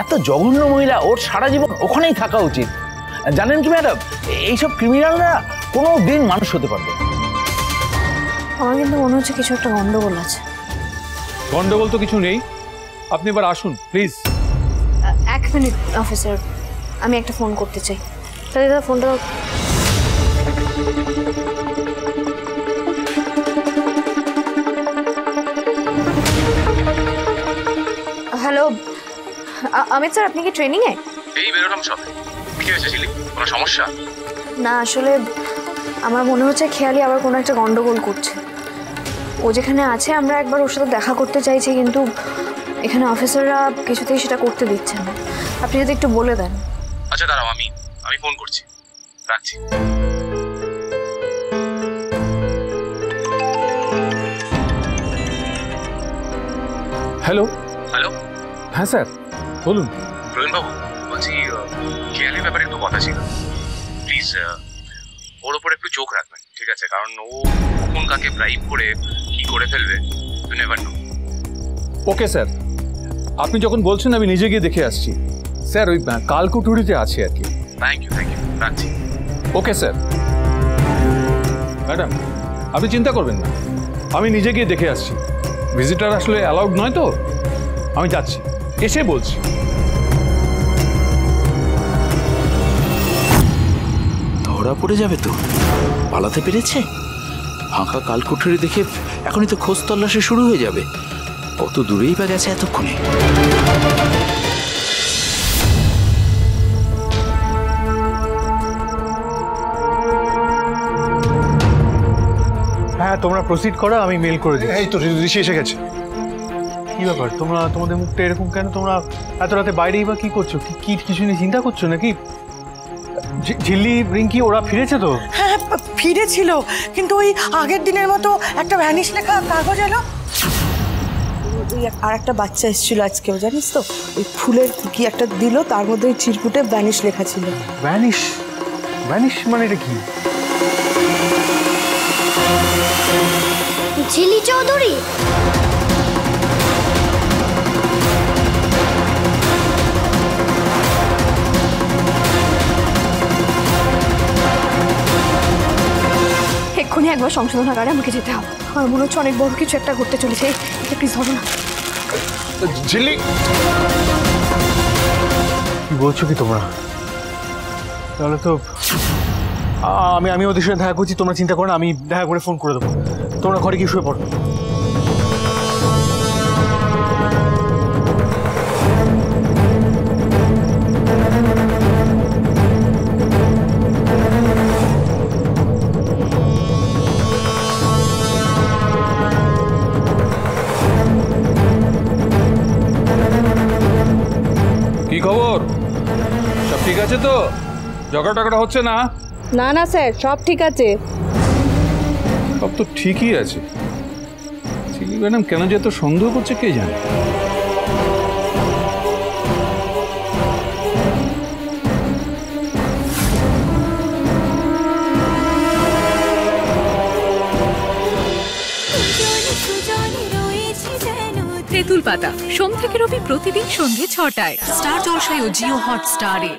এত জঘন্য মহিলা, ওর সারা জীবন ওখানেই থাকা উচিত। জানেন কি ম্যাডাম, এইসব ক্রিমিনালরা কোনো দিন মানুষ হতে পারবে। আমার কিন্তু মনে হচ্ছে কিছু একটা গন্ডগোল আছে। গন্ডগোল তো কিছু নেই, আপনি এবার আসুন প্লিজ। 1 মিনিট অফিসার, আমি একটা ফোন করতে চাই। তাহলে দাদা ফোনটা দাও। হ্যালো অমিত স্যার, আপনি কি ট্রেনিংয়ে? এই বেরোলাম সবে। কি হয়েছে ঝিলি, কোনো সমস্যা? না আসলে আমার মনে হচ্ছে খেয়ালি আবার কোনো একটা গন্ডগোল করছে। ও যেখানে আছে আমরা একবার ওর সাথে দেখা করতে চাইছি, কিন্তু এখানে অফিসাররা কিছুতেই সেটা করতে দিচ্ছে না। আপনি যদি একটু বলে দেন। আচ্ছা দাঁড়াও, আমি ফোন করছি, রাখছি। হ্যালো। হ্যালো। হ্যাঁ স্যার বলুন। প্রবীণবাবু বলছি, খেয়ালির ব্যাপারে একটু কথা ছিল। প্লিজ ওর ওপর একটু চোখ রাখবেন, ঠিক আছে? কারণ ও কখন কাকে ব্রাইব করে কি করে ফেলবে, you never know. Okay sir, আপনি যখন বলছেন আমি নিজে গিয়ে দেখে আসছি। স্যার ওই কালকুটুরিতে আছে আর কি। থ্যাংক ইউ, রাখছি। Okay sir. ম্যাডাম আপনি চিন্তা করবেন না, আমি নিজে গিয়ে দেখে আসছি। ভিজিটার আসলে অ্যালাউড নয় তো, আমি যাচ্ছি, এসে বলছি। ধরা পড়ে যাবে তো, পালাতে পেরেছে। ফাঁকা কালকুঠুরি দেখে এখনই তো খোঁজ তল্লাশি শুরু হয়ে যাবে। কত দূরেই বা গেছে এতক্ষণে। হ্যাঁ তোমরা প্রসিড করো, আমি মেল করে দিই। এই তো ঋষি এসে গেছে। কি ব্যাপার, তোমাদের মুখটা এরকম কেন? তোমরা এত রাতে বাইরেই বা কি করছো? কি কিছু নিয়ে চিন্তা করছো নাকি? ঝিল্লি, রিঙ্কি ওরা ফিরেছে তো? হ্যাঁ ফিরেছিল, কিন্তু ওই আগের দিনের মতো একটা ভ্যানিশ লেখা কাগজ এলো। ওই আর একটা বাচ্চা এসেছিল আজকেও, জানিস তো? ওই ফুলের কি একটা দিল, তার মধ্যে ওই চিরকুটে ভ্যানিশ লেখা ছিল। ভ্যানিশ? ভ্যানিশ মানে এটা কি? ঝিলি চৌধুরী, এক্ষুনি একবার সংশোধনাগারে আমাকে যেতে হবে। আমার মনে হচ্ছে অনেক বড় কিছু একটা ঘটতে চলেছে। এটা প্লিজ ধরো না। ঝিল্লি, কি বলছো কি তোমরা? তাহলে তো আমি ওদের সাথে দেখা করছি, তোমরা চিন্তা করো না, আমি দেখা করে ফোন করে দেবো। তোমরা ঘরে কি শুয়ে পড়ো। কি খবর, সব ঠিক আছে তো? ঝগড়া টগড়া হচ্ছে না? না না স্যার, সব ঠিক আছে। সব তো ঠিকই আছে। ঝিলি ম্যাডাম কেন যে এত সন্দেহ করছে কে জানে। তেঁতুল পাতা সোম থেকে রবি প্রতিদিন সন্ধ্যে ৬টায় স্টার জলসায় ও জিও হটস্টারে।